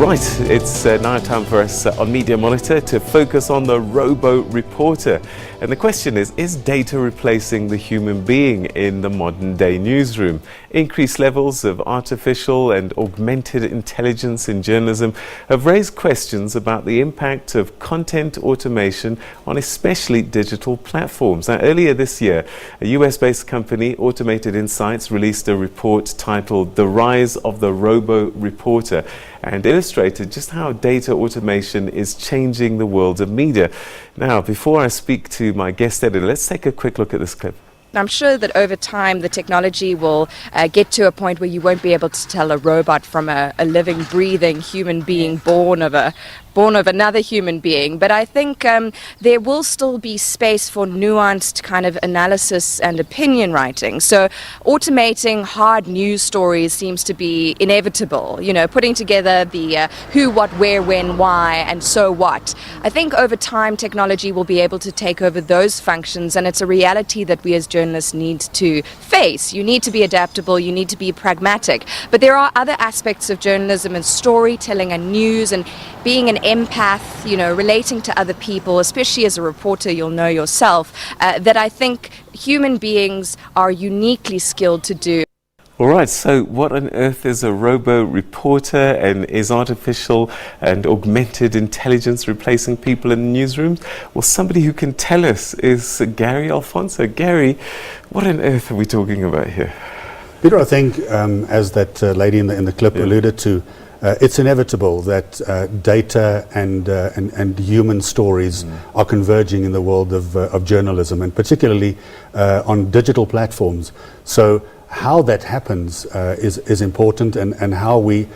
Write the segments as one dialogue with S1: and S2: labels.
S1: Right, it's now time for us on Media Monitor to focus on the robo-reporter. And the question is data replacing the human being in the modern day newsroom? Increased levels of artificial and augmented intelligence in journalism have raised questions about the impact of content automation on especially digital platforms. Now, earlier this year, a US-based company, Automated Insights, released a report titled The Rise of the Robo-Reporter, and illustrated just how data automation is changing the world of media. Now, before I speak to my guest editor, let's take a quick look at this clip.
S2: I'm sure that over time the technology will get to a point where you won't be able to tell a robot from a living, breathing human being born of another human being. But I think there will still be space for nuanced kind of analysis and opinion writing. So automating hard news stories seems to be inevitable, you know, putting together the who, what, where, when, why, and so what. I think over time technology will be able to take over those functions, and it's a reality that we as journalists need to face. You need to be adaptable, you need to be pragmatic. But there are other aspects of journalism and storytelling and news and being an empath, you know, relating to other people, especially as a reporter, you'll know yourself, that I think human beings are uniquely skilled to do.
S1: All right, so what on earth is a robo-reporter, and is artificial and augmented intelligence replacing people in newsrooms? Well, somebody who can tell us is Gary Alfonso. Gary, what on earth are we talking about here?
S3: Peter, I think, as that lady in the clip alluded to, it's inevitable that data and human stories are converging in the world of journalism, and particularly on digital platforms. So how that happens is important, and how we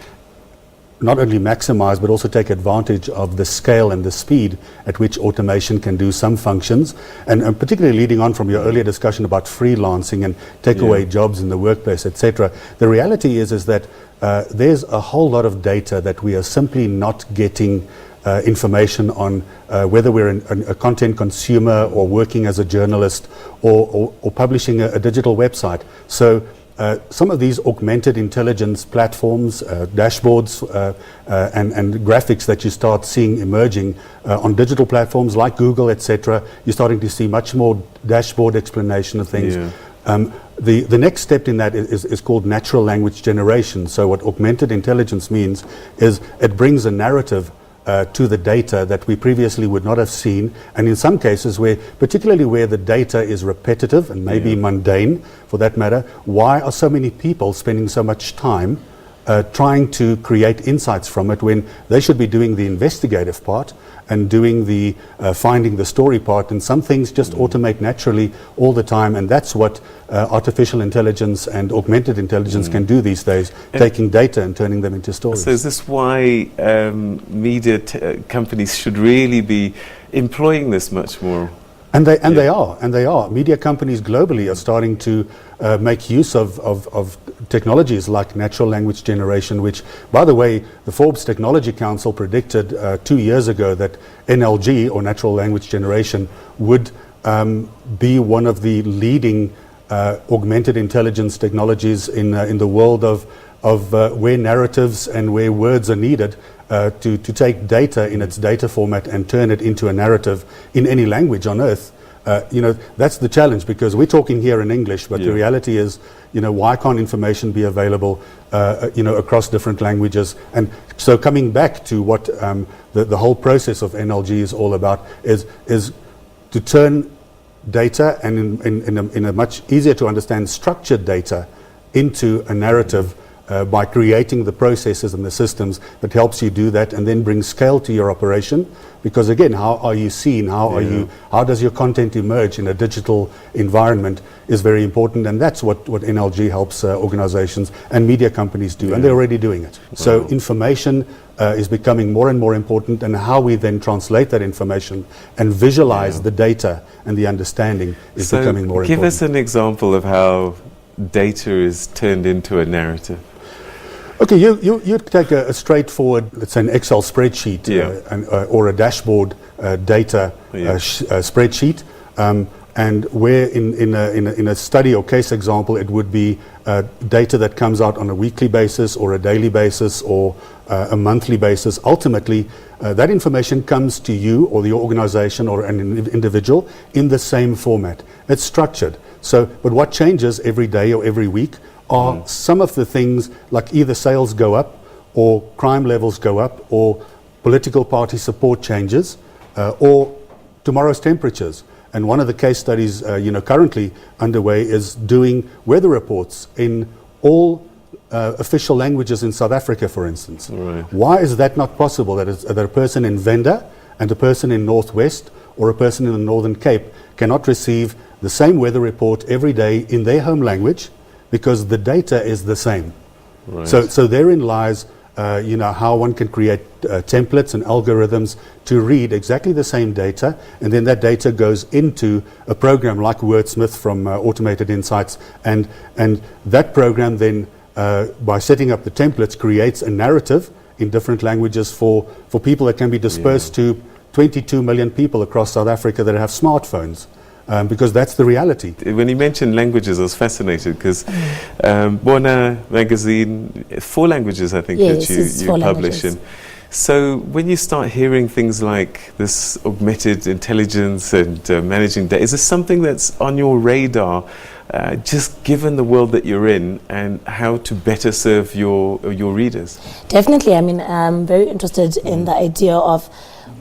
S3: not only maximize but also take advantage of the scale and the speed at which automation can do some functions, and particularly leading on from your earlier discussion about freelancing and take away jobs in the workplace, etc. The reality is that there's a whole lot of data that we are simply not getting information on, whether we're a content consumer or working as a journalist or publishing a digital website. So some of these augmented intelligence platforms, dashboards and graphics that you start seeing emerging on digital platforms like Google, etc., you're starting to see much more dashboard explanation of things. The next step in that is called natural language generation. So what augmented intelligence means is it brings a narrative to the data that we previously would not have seen, and in some cases particularly where the data is repetitive and maybe mundane for that matter, why are so many people spending so much time trying to create insights from it when they should be doing the investigative part and doing the finding the story part, and some things just automate naturally all the time, and that's what artificial intelligence and augmented intelligence can do these days, taking data and turning them into stories.
S1: So is this why media companies should really be employing this much more?
S3: And they are. Media companies globally are starting to make use of technologies like natural language generation, which, by the way, the Forbes Technology Council predicted 2 years ago that NLG, or natural language generation, would be one of the leading augmented intelligence technologies in the world of where narratives and where words are needed to take data in its data format and turn it into a narrative in any language on earth. You know, that's the challenge, because we're talking here in English, but the reality is, you know, why can't information be available, you know, across different languages? And so coming back to what the whole process of NLG is all about is to turn data, and in a much easier to understand structured data, into a narrative by creating the processes and the systems that helps you do that, and then bring scale to your operation. Because again, how are you seen? How does your content emerge in a digital environment is very important, and that's what NLG helps organizations and media companies do, and they're already doing it. So information is becoming more and more important, and how we then translate that information and visualize the data and the understanding is becoming more important.
S1: Give us an example of how data is turned into a narrative.
S3: Okay, you take a straightforward, let's say an Excel spreadsheet or a dashboard data spreadsheet. And where in a study or case example, it would be data that comes out on a weekly basis or a daily basis or a monthly basis. Ultimately, that information comes to you or your organization or an individual in the same format. It's structured. So, but what changes every day or every week are some of the things, like either sales go up or crime levels go up or political party support changes or tomorrow's temperatures. And one of the case studies currently underway is doing weather reports in all official languages in South Africa, for instance.
S1: Right.
S3: Why is that not possible, that a person in Venda and a person in Northwest or a person in the Northern Cape cannot receive the same weather report every day in their home language because the data is the same?
S1: Right.
S3: So therein lies how one can create templates and algorithms to read exactly the same data, and then that data goes into a program like Wordsmith from Automated Insights, and that program then, by setting up the templates, creates a narrative in different languages for people that can be dispersed to 22 million people across South Africa that have smartphones. Because that's the reality.
S1: When you mentioned languages, I was fascinated because Bona magazine, 4 languages I think
S4: yes,
S1: that you publish in. So when you start hearing things like this augmented intelligence and managing data, is this something that's on your radar, just given the world that you're in and how to better serve your readers?
S4: Definitely. I mean, I'm very interested in the idea of,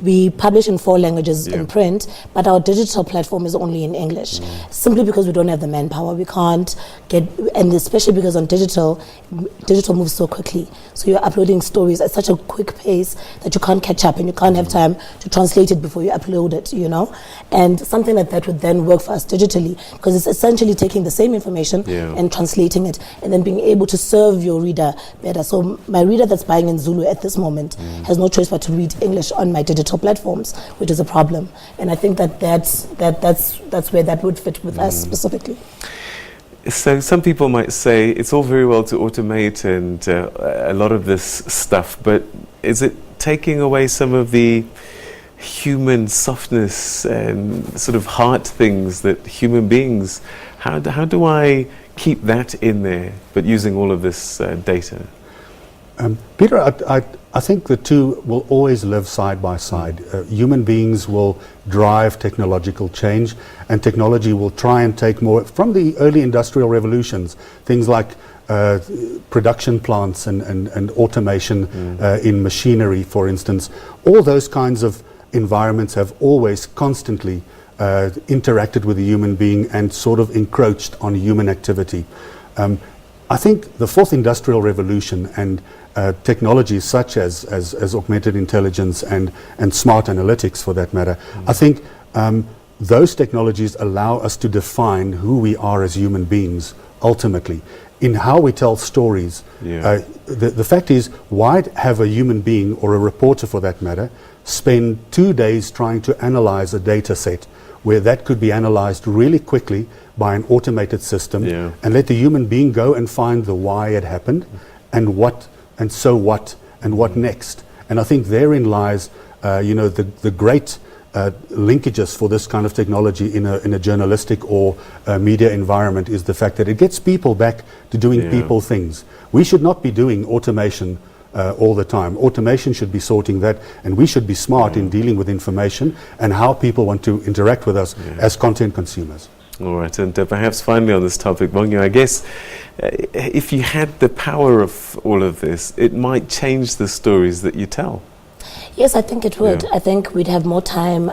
S4: we publish in 4 languages in print, but our digital platform is only in English, simply because we don't have the manpower. We can't get, and especially because on digital moves so quickly. So you're uploading stories at such a quick pace that you can't catch up and you can't have time to translate it before you upload it, And something like that would then work for us digitally, because it's essentially taking the same information and translating it and then being able to serve your reader better. So my reader that's buying in Zulu at this moment has no choice but to read English on my digital platforms, which is a problem. And I think that's where that would fit with us specifically.
S1: So some people might say it's all very well to automate and a lot of this stuff, but is it taking away some of the human softness and sort of heart things that human beings, how do I keep that in there, but using all of this data?
S3: Peter, I think the two will always live side by side. Human beings will drive technological change, and technology will try and take more from the early industrial revolutions, things like production plants and automation in machinery, for instance. All those kinds of environments have always constantly interacted with the human being and sort of encroached on human activity. I think the 4th industrial revolution and technologies such as augmented intelligence and smart analytics, for that matter, I think those technologies allow us to define who we are as human beings ultimately in how we tell stories. The fact is, why have a human being, or a reporter for that matter, spend 2 days trying to analyze a data set where that could be analyzed really quickly by an automated system, and let the human being go and find the why it happened and what and so what and what next? And I think therein lies the great linkages for this kind of technology in a journalistic or media environment, is the fact that it gets people back to doing people things. We should not be doing automation all the time. Automation should be sorting that, and we should be smart in dealing with information and how people want to interact with us as content consumers.
S1: All right, and perhaps finally on this topic, Bonyo, I guess if you had the power of all of this, it might change the stories that you tell.
S4: Yes, I think it would. I think we'd have more time,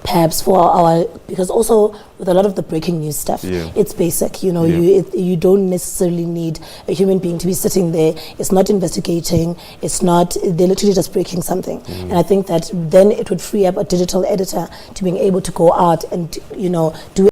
S4: perhaps, for our, because also with a lot of the breaking news stuff, it's basic. You don't necessarily need a human being to be sitting there. It's not investigating. It's not. They're literally just breaking something. And I think that then it would free up a digital editor to being able to go out and do